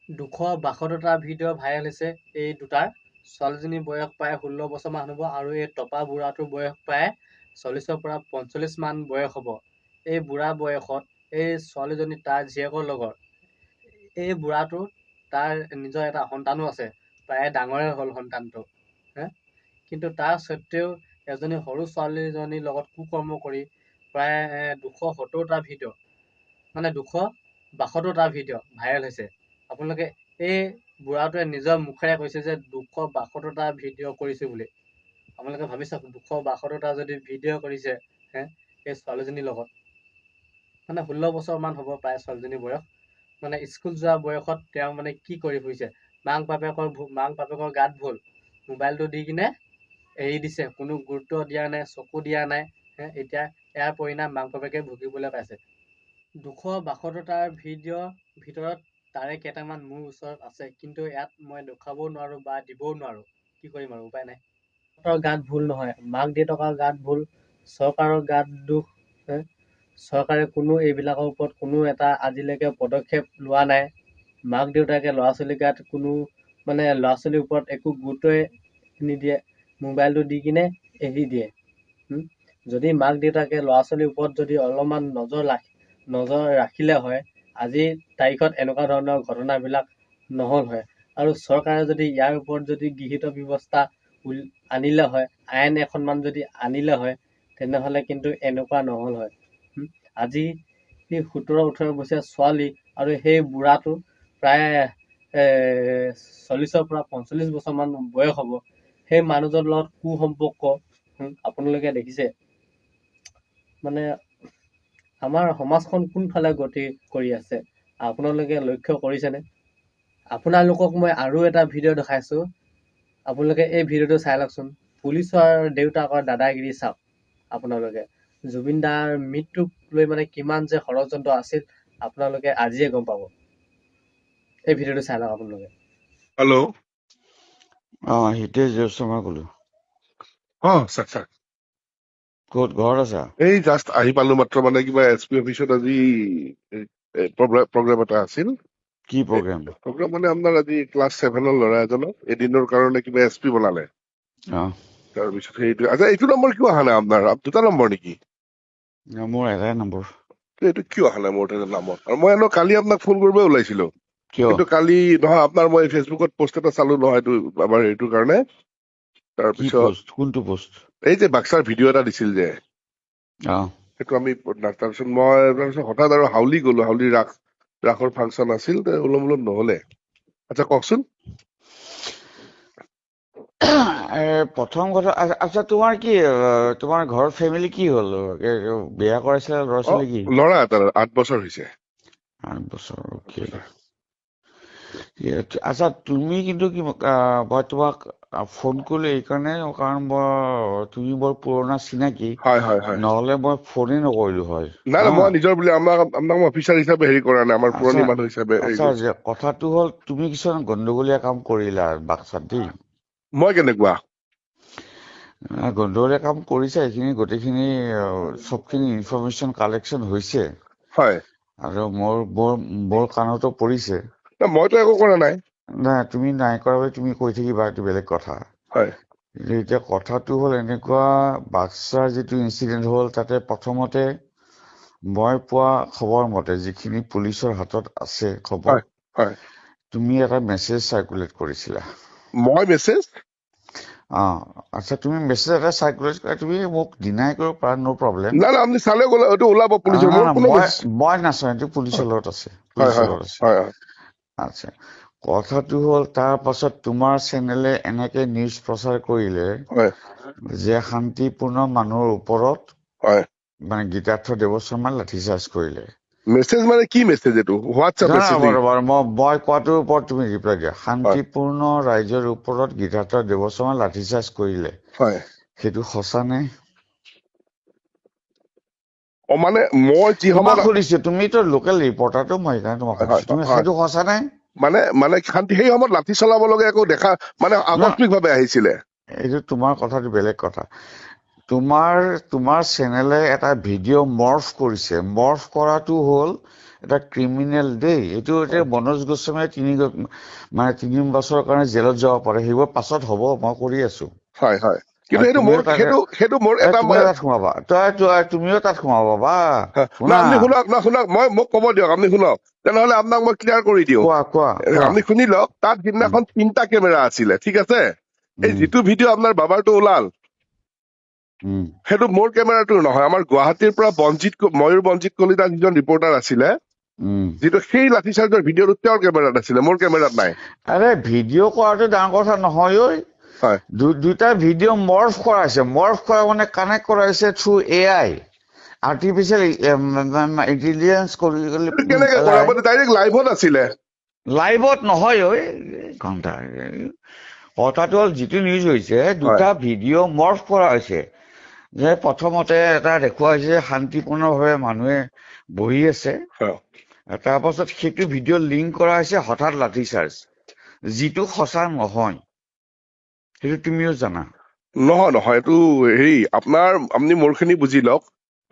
262টা video' viral হৈছে এই দুটাৰ। ছোৱালীজনীৰ বয়স প্ৰায় 16 বছৰমান হ'ব আৰু এই টপা বুঢ়াটোৰ বয়স প্ৰায় 40ৰ পৰা 45 মান বয়স হ'ব। এই বুঢ়া বয়সত এই ছোৱালীজনী তাৰ জীয়েকৰ লগৰ। এই বুঢ়াটো তাৰ নিজৰ এটা সন্তানো আছে, প্ৰায় ডাঙৰে হ'ল সন্তানটো। কিন্তু তাৰ স্বত্বেও এজনী সৰু ছোৱালীজনীৰ লগত কুকৰ্ম কৰি প্ৰায় 270টা ভিডিঅ' মানে 262টা ভিডিঅ' ভাইৰেল হৈছে। আপোনালোকে এই বুঢ়াটোৱে নিজৰ মুখেৰে কৈছে যে 262টা ভিডিঅ' কৰিছোঁ বুলি। আপোনালোকে ভাবি চাওক, 262টা যদি ভিডিঅ' কৰিছে এই ছোৱালীজনীৰ লগত, মানে 16 বছৰমান হ'ব প্ৰায় ছোৱালীজনীৰ বয়স। মানে স্কুল যোৱা বয়সত তেওঁ মানে কি কৰি ফুৰিছে, মাক বাপেকৰ গাত ভুল, মোবাইলটো দি কিনে এৰি দিছে, কোনো গুৰুত্ব দিয়া নাই, চকু দিয়া নাই। এতিয়া ইয়াৰ পৰিণাম মাক বাপেকে ভুগিবলৈ পাইছে। 262টাৰ ভিডিঅ'ৰ ভিতৰত তাৰে কেইটামান মোৰ ওচৰত আছে, কিন্তু ইয়াত মই দেখুৱাবও নোৱাৰোঁ বা দিবও নোৱাৰোঁ। কি কৰিম আৰু, উপায় নাই। সিহঁতৰ গাত ভুল নহয়, মাক দেউতাকৰ গাত ভুল, চৰকাৰৰ গাত দুখ। চৰকাৰে কোনো এইবিলাকৰ ওপৰত কোনো এটা আজিলৈকে পদক্ষেপ লোৱা নাই। মাক দেউতাকে ল'ৰা ছোৱালীৰ গাত কোনো ল'ৰা ছোৱালীৰ ওপৰত একো গুৰুত্বই নিদিয়ে, মোবাইলটো দি কিনে এৰি দিয়ে। যদি মাক দেউতাকে ল'ৰা ছোৱালীৰ ওপৰত যদি অলপমান নজৰ ৰাখিলে হয়, আজিৰ তাৰিখত এনেকুৱা ধৰণৰ ঘটনাবিলাক নহ'ল হয়। আৰু চৰকাৰে যদি ইয়াৰ ওপৰত যদি গৃহীত ব্যৱস্থা আনিলে হয়, আইন এখনমান যদি আনিলে হয়, তেনেহ'লে কিন্তু এনেকুৱা নহ'ল হয়। আজি 17-18 বছৰীয়া ছোৱালী আৰু সেই বুঢ়াটো প্ৰায় 40ৰ পৰা 45 বছৰমান বয়স হ'ব। সেই মানুহজনৰ লগত কুসম্পৰ্ক আপোনালোকে দেখিছে। মানে আমাৰ সমাজখন কোনফালে গতি কৰি আছে আপোনালোকে লক্ষ্য কৰিছেনে? আপোনালোকক মই আৰু এটা ভিডিঅ' দেখাইছোঁ, আপোনালোকে এই ভিডিঅ'টো চাই লওকচোন। পুলিচৰ দেউতাকৰ দাদাগিৰি চাওক আপোনালোকে। জুবিন দাৰ মৃত্যুক লৈ কিমান যে ষড়যন্ত্ৰ আছিল, আপোনালোকে আজিয়ে গম পাব। এই ভিডিঅ'টো চাই লওক আপোনালোকে। হেল্ল'। হিতেশ জয় শৰ্মা ক'লো। স্যাৰ ক'ত ঘৰত আছা? এই জাষ্ট আহি পালো মাত্ৰ, মানে কিবা SP অফিচত আজি প্ৰগ্ৰাম এটা আছিল। কি প্ৰগ্ৰাম? প্ৰগ্ৰাম মানে আপোনাৰ আজি ক্লাছ 7ৰ ল'ৰা এজনক এদিনৰ কাৰণে কিবা SP বনালে। তাৰপিছত সেইটো, আচ্ছা এইটো নম্বৰ কিয় অহা নাই আপোনাৰ? দুটা নম্বৰ নেকি? মোৰ এটাই নম্বৰ। এইটো কিয় অহা নাই মোৰ এটা নামত? আৰু মই কালি আপোনাক ফোন কৰিব ওলাইছিলো, কিয়? কিন্তু কালি নহয়, আপোনাৰ মই ফেচবুকত পোষ্ট এটা চালো নহয়, এইটো আমাৰ এইটোৰ কাৰণে। কি তাৰপিছত পোষ্ট? কোনটো পোষ্ট? এই যে বাক্সাৰ ভিডিঅ' এটা দিছিল যে, সেইটো আমি তাৰপিছত হঠাৎ আৰু হাউলি গলো, হাউলি ৰাসৰ ফাংচন আছিল, ওলম নহলে। আচ্ছা কওকচোন। প্ৰথম কথা, আচ্ছা তোমাৰ কি, তোমাৰ ঘৰৰ ফেমিলি কি হ'ল? বিয়া কৰাইছিলে? ল'ৰা ছোৱালী কি? ল'ৰা এটা 8 বছৰ হৈছে। 8 বছৰ, অকে। আচ্ছা তুমি কিন্তু কি, মই তোমাক ফোন কৰিলো এইকাৰণে, কাৰণ তুমি বৰ পুৰণা চিনাকি, নহলে মই ফোনেই নকৰিলো হয়। নাই মই নিজৰ বুলি আপোনাক মই অফিচাৰ হিচাপে হেৰি কৰা নাই, আমাৰ পুৰণি মানুহ হিচাপে। আচ্ছা কথাটো হ'ল, তুমি কিছুমান গণ্ডগোলীয়া কাম কৰিলা বাক্সাত দেই। মই কেনেকুৱা গণ্ডগোলীয়া কাম কৰিছা? এইখিনি গোটেইখিনি চবখিনি ইনফৰমেশ্যন কালেকশ্যন হৈছে, হয়, আৰু মোৰ কাণতো পৰিছে। মইতো একো কৰা নাই। নাই, তুমি নাই কৰা বুলি তুমি কৈ থাকিবা, এইটো বেলেগ কথা। কিন্তু এতিয়া কথাটো হ'ল এনেকুৱা, বাক্সাৰ যিটো ইনচিডেণ্ট হ'ল, তাতে প্ৰথমতে মই পোৱা খবৰ মতে, যিখিনি পুলিচৰ হাতত আছে খবৰ, তুমি এটা মেছেজ চাৰ্কুলেট কৰিছিলা। মই মেছেজ? আচ্ছা তুমি মেছেজ এটা চাৰ্কুলেট কৰা, তুমি মোক ডিনাই কৰিব পাৰা, নো প্ৰব্লেম। নাই আপুনি চালে ওলাব পুলিচৰ। মই নাচাওঁ, এইটো পুলিচৰ লগত আছে, পুলিচৰ লগত আছে। আচ্ছা, কথাটো হ'ল, তাৰ পাছত তোমাৰ চেনেলে এনেকে নিউজ প্ৰচাৰ কৰিলে যে শান্তিপূৰ্ণ মানুহৰ ওপৰত গীতাৰ্থ দেৱশৰ্মাই লাঠিচাৰ্জ কৰিলে। মেছেজ মানে কি মেছেজ? এইটো হোৱাটছআপ মেছেজ? মই কোৱাটোৰ ওপৰত তুমি ৰিপ্লাই দিয়া। শান্তিপূৰ্ণ ৰাইজৰ ওপৰত গীতাৰ্থ দেৱশৰ্মাই লাঠিচাৰ্জ কৰিলে, সেইটো সঁচা নে? মানে মই যি তোমাক সুধিছো, তুমিতো লোকেল ৰিপৰ্টাৰটো, মই সেইকাৰণে তোমাক সুধিছো, তুমি সেইটো সঁচা নে? মানে শান্তি সেই সময়ত লাঠি চলাব লগা একো দেখা, মানে আকস্মিক ভাৱে আহিছিলে। এইটো তোমাৰ কথাটো বেলেগ কথা। তোমাৰ চেনেলে এটা ভিডিঅ' মৰ্ফ কৰিছে। মৰ্ফ কৰাটো হ'ল এটা ক্ৰিমিনেল দেই, এইটো এতিয়া মনোজ গোস্বামীয়ে 3 বছৰৰ কাৰণে জেলত যাব পাৰে, সেইবোৰ পাছত হ'ব, মই কৰি আছো। হয় হয় কিন্তু আৰু সেইটো তুমিও মোৰ তাত সেইটো মোৰ এটা তুমিও তাত সোমাবা, তুমিও তাত সোমাবা বা না শুনা। আপুনি শুনক মোক ক'ব দিয়ক, আপুনি শুনক, তেনেহলে আপোনাক মই ক্লিয়াৰ কৰি দিওঁ। কোৱা কোৱা কোৱা। আপুনি শুনি লওক, তাত সিদিনাখন 3টা কেমেৰা আছিলে, ঠিক আছে। এই যিটো ভিডিঅ' আপোনাৰ বাবাৰটো ওলাল, সেইটো মোৰ কেমেৰাটোৰ নহয়, আমাৰ গুৱাহাটীৰ পৰা ময়ূৰ বঞ্জিত কলিতা যিজন ৰিপৰ্টাৰ আছিলে, যিটো সেই লাঠিচাৰ্জৰ ভিডিঅ'টো তেওঁৰ কেমেৰাত আছিলে, মোৰ কেমেৰাত নাই। আৰে ভিডিঅ' কৰাটো ডাঙৰ কথা নহয় ঐ। হয় দুটা ভিডিঅ' মৰ্ফ কৰাইছে, মৰ্ফ কৰা মানে কানেক্ট কৰাইছে থ্ৰু AI, আৰ্টিফিচিয়েল ইণ্টেলিজেঞ্চ কৰি কেনেকে কৰা, মানে ডাইৰেক্ট লাইভত আছিলে। লাইভত নহয় ঐ ঘণ্টা। কথাটো হ'ল যিটো নিউজ হৈছে, দুটা ভিডিঅ' মৰ্ফ কৰা হৈছে। যে প্ৰথমতে এটা দেখুওৱা হৈছে শান্তিপূৰ্ণভাৱে মানুহে বহি আছে, তাৰপাছত সেইটো ভিডিঅ' লিংক কৰা হৈছে হঠাৎ লাঠিচাৰ্জ, যিটো সঁচা নহয়, সেইটো তুমিও জানা। নহয় এইটো হেৰি, আপুনি মোৰখিনি বুজি লওক,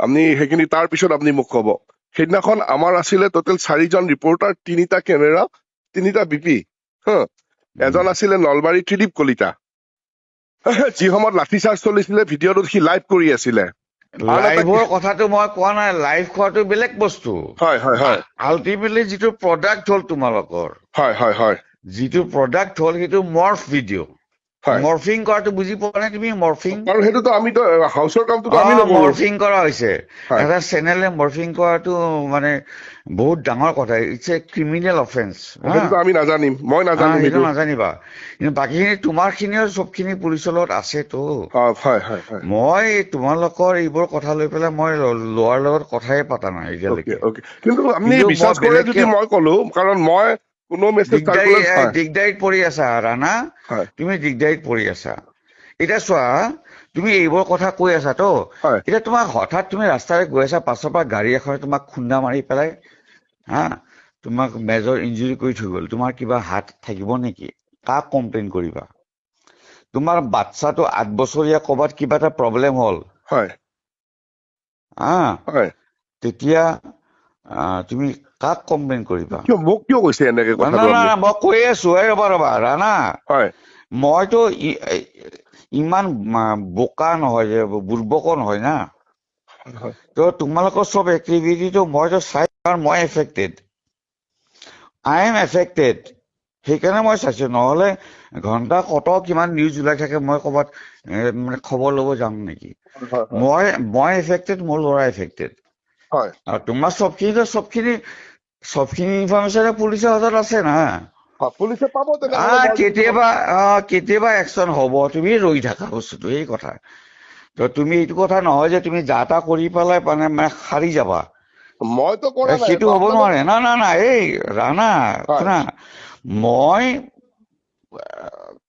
আপুনি সেইখিনি তাৰ পিছত আপুনি মোক ক'ব। সেইদিনাখন আমাৰ আছিলে টোটেল 4জন ৰিপৰ্টাৰ, 3টা কেমেৰা, 3টা BP। এজন আছিলে নলবাৰী ত্ৰিদীপ কলিতা, যি সময়ত লাঠিচাৰ্জ চলিছিলে ভিডিঅ'টোত সি লাইভ কৰি আছিলে। লাইভৰ কথাটো মই কোৱা নাই, লাইভ খোৱাটো বেলেগ বস্তু। আল্টিমেটলি যিটো প্ৰডাক্ট হ'ল তোমালোকৰ, যিটো প্ৰডাক্ট হ'ল সেইটো মৰ্ফ ভিডিঅ'। মৰ্ফিং কৰাটো বুজি পোৱা নাই তুমি? মৰ্ফিং, কাৰণ সেইটোতো আমিতো হাউচৰ কামটোতো আমি নকৰো। মৰ্ফিং কৰা হৈছে, এটা চেনেলে মৰ্ফিং কৰাটো মানে বহুত ডাঙৰ কথা, ইটছ এ ক্ৰিমিনেল অফেন্স। সেইটোতো আমি নাজানিম, মই নাজানিম সেইটো সেইটো। নাজানিবা, কিন্তু বাকীখিনি তোমাৰ খিনিও চবখিনি পুলিচৰ লগত আছেতো। মই তোমালোকৰ এইবোৰ কথা লৈ পেলাই মই লোৱাৰ লগত কথাই পতা নাই এতিয়ালৈকে। কিন্তু আপুনি কিন্তু বিশ্বাস কৰে যদি মই কলো, কাৰণ মই কোনো মেছেজ দিগদাৰিত পৰি আছা ৰাণা, তুমি দিগদাৰিত পৰি আছা। এতিয়া চোৱা, তুমি এইবোৰ কথা কৈ আছা তো, এতিয়া তোমাক হঠাৎ তুমি ৰাস্তাৰে গৈ আছা, পাছৰ পৰা গাড়ী এখনে তোমাক খুন্দা মাৰি পেলাই তোমাক মেজৰ ইঞ্জুৰি কৰি থৈ গ'ল, তোমাৰ কিবা হাত থাকিব নেকি? কাক কমপ্লেইন কৰিবা? তোমাৰ বাচ্চাটো 8 বছৰীয়া, ক'বাত কিবা এটা প্ৰব্লেম হ'ল, তেতিয়া তুমি কাক কমপ্লেইন কৰিবা? মোক কিয় কৈছে এনেকে কথাটো? না মই কৈ আছো, ৰবা ৰাণা, মইতো ইমান বোকা নহয়, যে বুৰ্বকো নহয় না। তো তোমালোকৰ চব এক্টিভিটিটো মইতো চাই, মই এফেক্টেড, আই এম এফেক্টেড, সেইকাৰণে মই চাইছো। নহলে ঘন্টা কত কিমান নিউজ ওলাই থাকে, মই ক'বাত মানে খবৰ ল'ব যাম নেকি? মই এফেক্টেড, মোৰ ল'ৰা এফেক্টেড। আৰু তোমাৰ চবখিনি ইনফৰমেশ্যন পুলিচৰ হাতত আছে না। পুলিচে পাব, কেতিয়াবা একচন হ'ব, তুমি ৰৈ থাকা বস্তুটো, এই কথা। তো তুমি এইটো কথা নহয় যে তুমি যা তা কৰি পেলাই মানে সাৰি যাবা, সেইটো হ'ব নোৱাৰে। না এই ৰাণা শুনা, মই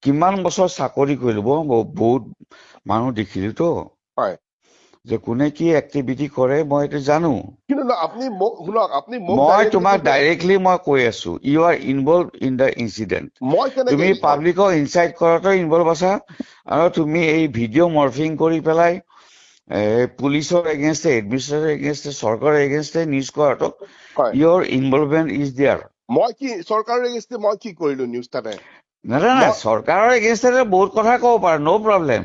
কিমান বছৰ চাকৰি কৰিলো, বহুত মানুহ দেখিলো তো, যে কোনে কি এক্টিভিটি কৰে মই এইটো জানো। মই তোমাক ডাইৰেক্টলি মই কৈ আছো, you are involve in the incident. তুমি পাব্লিকক ইনচাইট কৰাটো ইনভলভ আছা, আৰু তুমি এই ভিডিঅ' মৰ্ফিং কৰি পেলাই পুলিচৰ এগেইনষ্টে, এডমিনিষ্ট্ৰেটৰ এগেইনষ্টে, চৰকাৰৰ এগেইনষ্টে নিউজ কৰাটো, ইয়ৰ ইনভলভমেণ্ট ইজ দেয়াৰ। মই কি চৰকাৰৰ এগেইনষ্টে মই কি কৰিলো নিউজ তাতে? নাই, চৰকাৰৰ এগেইনষ্টে বহুত কথা ক'ব পাৰে, ন' প্ৰব্লেম।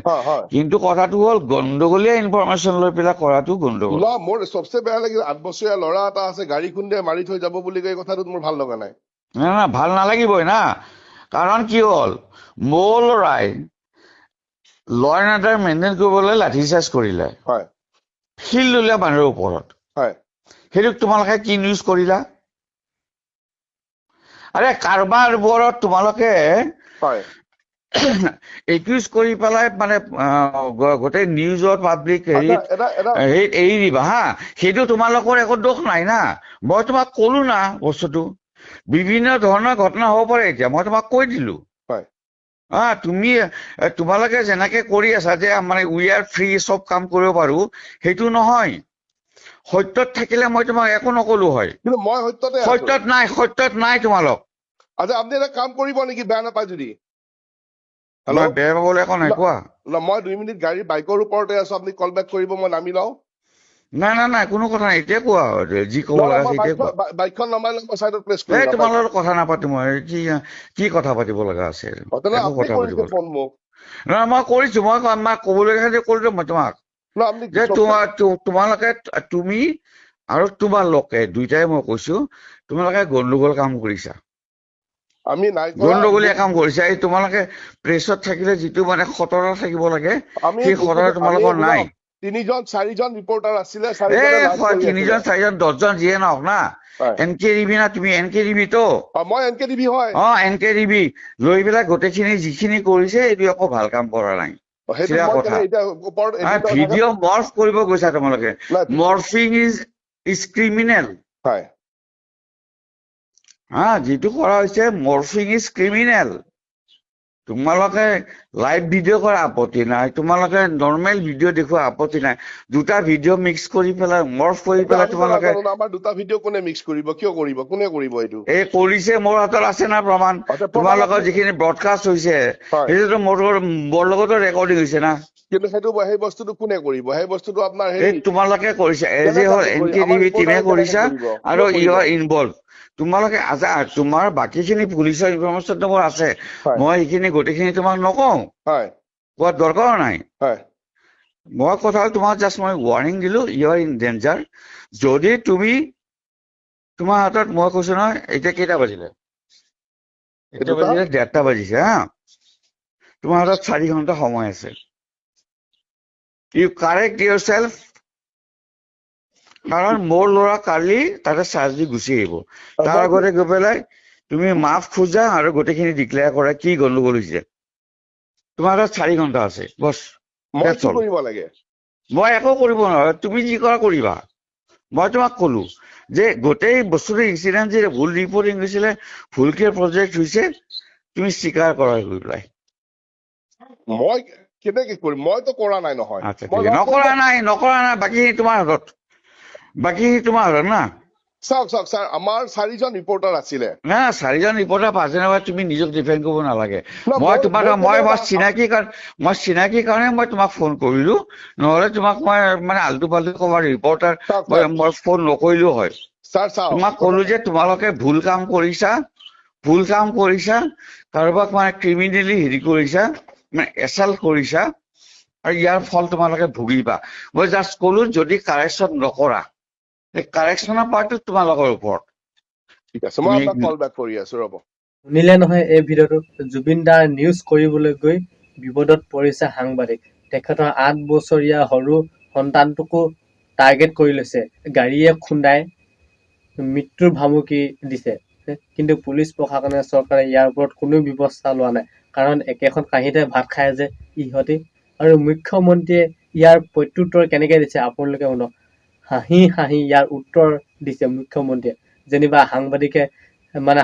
কিন্তু কথাটো হ'ল গণ্ডগোলীয়া ইনফৰমেশ্যন লৈ পেলাই কৰাটো গণ্ডগোল। মোৰ চবচে বেয়া লাগিল, 8 বছৰীয়া ল'ৰা এটা আছে, গাড়ী খুন্দে মাৰি থৈ যাব বুলি কয়, কথাটোত মোৰ ভাল লগা নাই। না ভাল নালাগিবই না, কাৰণ কি হ'ল, মোৰ ল'ৰাই ল এণ্ড অৰ্ডাৰ মেইনটেইন কৰিবলৈ লাঠিচাৰ্জ কৰিলে, শিল ল'লে মানুহৰ ওপৰত, সেইটোক তোমালোকে কি নিউজ কৰিলা? আৰে কাৰোবাৰ ওপৰত তোমালোকে একিউজ কৰি পেলাই মানে গোটেই নিউজত পাব্লিক হেৰিত এৰি দিবা হা, সেইটো তোমালোকৰ একো দোষ নাই না। মই তোমাক কলো না বস্তুটো, বিভিন্ন ধৰণৰ ঘটনা হ'ব পাৰে, এতিয়া মই তোমাক কৈ দিলো। তোমালোকে যেনেকে কৰি আছা যে মানে উই আৰ ফ্ৰী, চব কাম কৰিব পাৰো, সেইটো নহয়। সত্যত থাকিলে মই তোমাক একো নকলো হয়, সত্যত নাই তোমালোক। আপুনি এটা কাম কৰিব নেকি, বেয়া নাপায় যদি? বেয়া পাবলৈ একো নাই, কোৱা। মই 2 মিনিট গাড়ী বাইকৰ ওপৰতে আছো, আপুনি কল বেক কৰিব, মই নামি লওঁ। নাই নাই নাই কোনো কথা নাই, এতিয়া কোৱা যি ক'ব লগা আছে এতিয়া কোৱা। বাইকখন নমাই মই চাইডত প্লেচ এই কৰিম। তোমাৰ লগত কথা নাপাতো মই, কি কথা পাতিব লগা আছে? একো কথা পাতিব নহয়, মই কৰিছো, মই ক'বলগীয়া কৰিলো মই তোমাক যে তোমালোকে তুমি আৰু তোমালোকে দুইটাই মই কৈছো তোমালোকে গণ্ডগোল কাম কৰিছা, আমি নাই গণ্ডগোলীয়া কাম কৰিছা। এই তোমালোকে প্ৰেছত থাকিলে যিটো মানে সততা থাকিব লাগে সেই সততা তোমালোকৰ নাই। 3-4জন ৰিপৰ্টাৰ আছিলে, তিনিজন 4জন 10জন যিয়ে নহওক না, NKTV না তুমি? NKTV তো মই NKTV হয়। NKTV লৈ পেলাই গোটেইখিনি যিখিনি কৰিছে এইটো একো ভাল কাম কৰা নাই। কথা ভিডিঅ' মৰ্ফ কৰিব গৈছা তোমালোকে। Morphing is criminal. যিটো কৰা হৈছে মৰ্ফিং ইজ ক্ৰিমিনেল। তোমালোকে লাইভ ভিডিঅ' কৰা আপত্তি নাই, তোমালোকে নৰ্মেল ভিডিঅ' দেখুওৱা আপত্তি নাই। দুটা ভিডিঅ' মিক্স কৰি পেলাই মৰ্ফ কৰি পেলাই তোমালোকে আমাৰ দুটা ভিডিঅ' কোনে মিক্স কৰিব? কিয় কৰিব? কোনে কৰিব এইটো? এই কৰিছে, মোৰ হাতত আছে না প্ৰমাণ। তোমালোকৰ যিখিনি ব্ৰডকাষ্ট হৈছে সেইটোতো মোৰ লগতো ৰেকৰ্ডিং হৈছে না। কিন্তু সেই বস্তুটো কোনে কৰিব? সেই বস্তুটো আপোনাৰ তোমালোকে কৰিছা, এজ এ হ'ল NKTV টিমে কৰিছা আৰু ইউ আৰ ইনভলভ। তোমালোকে তোমাৰ বাকীখিনি পুলিচৰ ইনফৰমেশ্যনটো মোৰ আছে, মই সেইখিনি গোটেইখিনি তোমাক নকওঁ, কোৱাত দৰকাৰ নাই। মই কথা তোমাক জাষ্ট মই ৱাৰ্ণিং দিলো, ইউ আৰ ইন ডেঞ্জাৰ। যদি তুমি তোমাৰ হাতত, মই কৈছো নহয়, এতিয়া কেইটা বাজিলে? এতিয়া বাজিলে 1:30 বাজিছে। তোমাৰ হাতত 4 ঘণ্টা সময় আছে। ইউ কাৰেক্ট ইউৰ চেল্ফ। কাৰণ মোৰ ল'ৰা কালি তাতে চাৰ্জ দি গুচি আহিব, তাৰ আগতে গৈ পেলাই তুমি মাফ খোজা আৰু গোটেইখিনি ডিক্লেয়াৰ কৰা কি গণ্ডগোল হৈছে। তোমাৰ হাতত 4 ঘণ্টা আছে বছ। মই একো কৰিব নোৱাৰো, তুমি যি কৰা কৰিবা। মই তোমাক কলো যে গোটেই বস্তুটো ইনচিডেণ্ট যে ভুল ৰিপৰ্টিং হৈছিলে, ভুলকে প্ৰজেক্ট হৈছে, তুমি স্বীকাৰ কৰা গৈ পেলাই। মই কেনেকে কৰিম? মইতো কৰা নাই নহয়। নকৰা নাই, বাকীখিনি তোমাৰ হাতত, না। চাওক ছাৰ, আমাৰ 4জন ৰিপৰ্টাৰ আছিলে না। 4জন ৰিপৰ্টাৰ 5জনৰ তুমি নিজক ডিফেণ্ড কৰিব নালাগে। মই চিনাকি কাৰণে মই তোমাক ফোন কৰিলো, নহলে তোমাক মই মানে আল্টু ফাল্টু ক'বাৰ ৰিপৰ্টাৰ মই ফোন নকৰিলো হয়। তোমাক কলো যে তোমালোকে ভুল কাম কৰিছা, কাৰোবাক মানে ক্ৰিমিনেলি হেৰি কৰিছা, মানে এছাল্ট কৰিছা, আৰু ইয়াৰ ফল তোমালোকে ভুগিবা। মই জাষ্ট কলো যদি কাৰেকশ্যন নকৰা, কাৰেকশ্যনৰ পাৰ্টটো তোমালোকৰ ওপৰত। ঠিক আছে, মই আপোনাক কল বেক কৰি আছো, ৰ'ব। শুনিলে নহয় এই ভিডিঅ'টো? জুবিন দাৰ নিউজ কৰিবলৈ গৈ বিপদত পৰিছে সাংবাদিক। তেখেতৰ 8 বছৰীয়া সৰু সন্তানটোকো টাৰ্গেট কৰি লৈছে, গাড়ীয়ে খুন্দাই মৃত্যুৰ ভাবুকি দিছে। কিন্তু পুলিচ প্ৰশাসনে, চৰকাৰে ইয়াৰ ওপৰত কোনো ব্যৱস্থা লোৱা নাই। কাৰণ একেখন কাঁহীতে ভাত খায় যে ইহঁতি। আৰু মুখ্যমন্ত্ৰীয়ে ইয়াৰ প্ৰত্যুত্তৰ কেনেকে দিছে আপোনালোকে শুনক। হাঁহি ইয়াৰ উত্তৰ দিছে মুখ্যমন্ত্ৰীয়ে, যেনিবা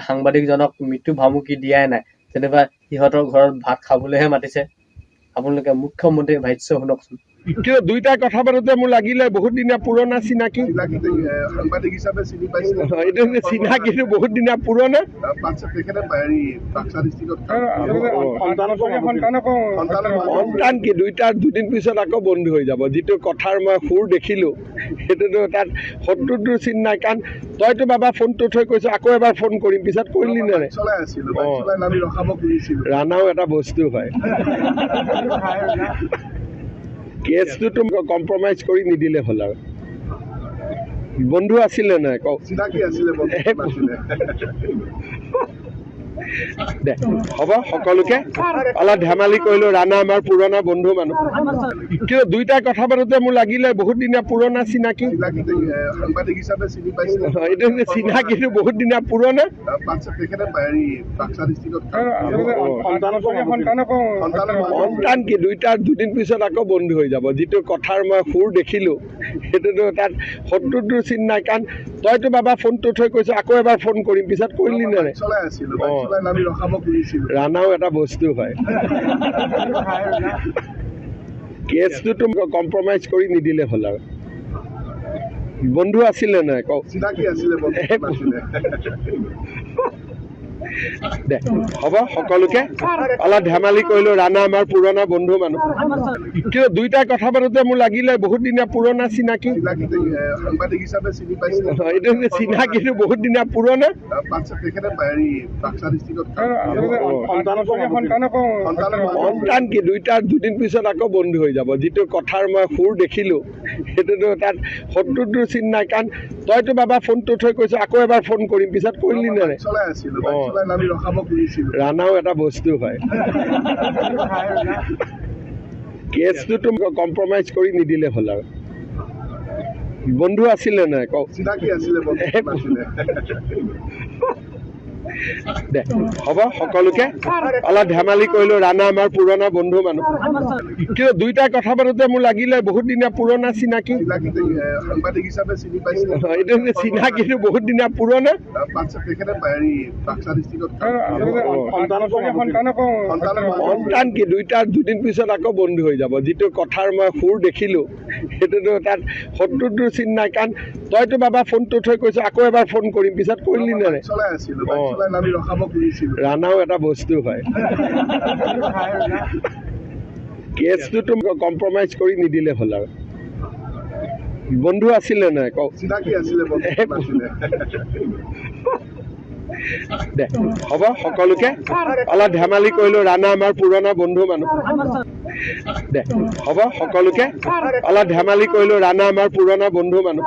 সাংবাদিকজনক মৃত্যু ভাবুকি দিয়াই নাই, যেনিবা সিহঁতৰ ঘৰত ভাত খাবলৈহে মাতিছে। আপোনালোকে মুখ্যমন্ত্ৰীৰ ভাষ্য শুনকচোন। কিন্তু দুইটাই কথা পাতোতে মোৰ লাগিলে বহুত দিনীয়া পুৰণা চিনাকি। সাংবাদিক হিচাপে চিনি পাইছে, এইটো চিনাকিটো বহুত দিনীয়া পুৰণা। সন্তান কি দুইটাৰ দুদিন পিছত আকৌ বন্ধু হৈ যাব। যিটো কথাৰ মই সুৰ দেখিলো সেইটোতো তাত শত্ৰুটোৰ চিন নাই। কাৰণ তইতো বাবা ফোনটো থৈ কৈছো আকৌ এবাৰ ফোন কৰিম, পিছত কৰিলি নে নাই? ৰাণাও এটা বস্তু হয়। কেছটোতো কম্প্ৰমাইজ কৰি নিদিলে হ'ল আৰু। বন্ধু আছিলে নাই কওক? দে হ'ব, সকলোকে অলপ ধেমালি কৰিলো। ৰাণা আমাৰ পুৰণা বন্ধু মানুহ। কিন্তু দুইটাই কথা পাতোতে মোৰ লাগিলে বহুত দিনীয়া পুৰণা চিনাকি। সাংবাদিক হিচাপে চিনি পাইছে, এইটো চিনাকিটো বহুত দিনীয়া পুৰণা। সন্তান কি দুইটাৰ দুদিন পিছত আকৌ বন্ধু হৈ যাব। যিটো কথাৰ মই সুৰ দেখিলো সেইটোতো তাত শত্ৰুটোৰ চিন নাই। কাৰণ তইতো বাবা ফোনটো থৈ কৈছো আকৌ এবাৰ ফোন কৰিম, পিছত কৰিলি নে নাই? ৰাণাও এটা বস্তু হয়। কেছটোতো কম্প্ৰমাইজ কৰি নিদিলে হ'ল আৰু। বন্ধু আছিলে নাই কওক? দে হ'ব সকলোকে অলপ ধেমালি কৰিলো ৰাণা আমাৰ পুৰণা বন্ধু মানুহ কিন্তু দুইটাই কথা পাতোতে মোৰ লাগিলে বহুত দিনীয়া পুৰণা চিনাকি সাংবাদিক হিচাপে চিনি পাইছে এইটো চিনাকিটো বহুত দিনীয়া পুৰণা সন্তান কি দুইটাৰ দুদিন পিছত আকৌ বন্ধু হৈ যাব যিটো কথাৰ মই সুৰ দেখিলো সেইটোতো তাত শত্ৰুটোৰ চিন নাই কাৰণ তইতো বাবা ফোনটো থৈ কৈছ আকৌ এবাৰ ফোন কৰিম পিছত কৰিলি নে নাই ৰাণাও এটা বস্তু হয় কেছটোতো কম্প্ৰমাইজ কৰি নিদিলে হ'ল আৰু বন্ধু আছিলে নাই কওক দে হ'ব সকলোকে অলপ ধেমালি কৰিলো ৰাণা আমাৰ পুৰণা বন্ধু মানুহ কিন্তু দুইটাই কথা পাতোতে মোৰ লাগিলে বহুত দিনীয়া পুৰণা চিনাকি সাংবাদিক হিচাপে চিনি পাইছে এইটো চিনাকিটো বহুত দিনীয়া পুৰণা সন্তান কি দুইটাৰ দুদিন পিছত আকৌ বন্ধু হৈ যাব যিটো কথাৰ মই সুৰ দেখিলো সেইটোতো তাত শত্ৰুটোৰ চিন নাই কাৰণ তইতো বাবা ফোনটো থৈ কৈছ আকৌ এবাৰ ফোন কৰিম পিছত কৰিলি নে নাই ৰাণাও এটা বস্তু হয় কেছটোতো কম্প্ৰমাইজ কৰি নিদিলে হ'ল আৰু বন্ধু আছিলে নাই কওক দে হ'ব সকলোকে অলপ ধেমালি কৰিলো ৰাণা আমাৰ পুৰণা বন্ধু মানুহ দে হ'ব সকলোকে অলপ ধেমালি কৰিলো ৰাণা আমাৰ পুৰণা বন্ধু মানুহ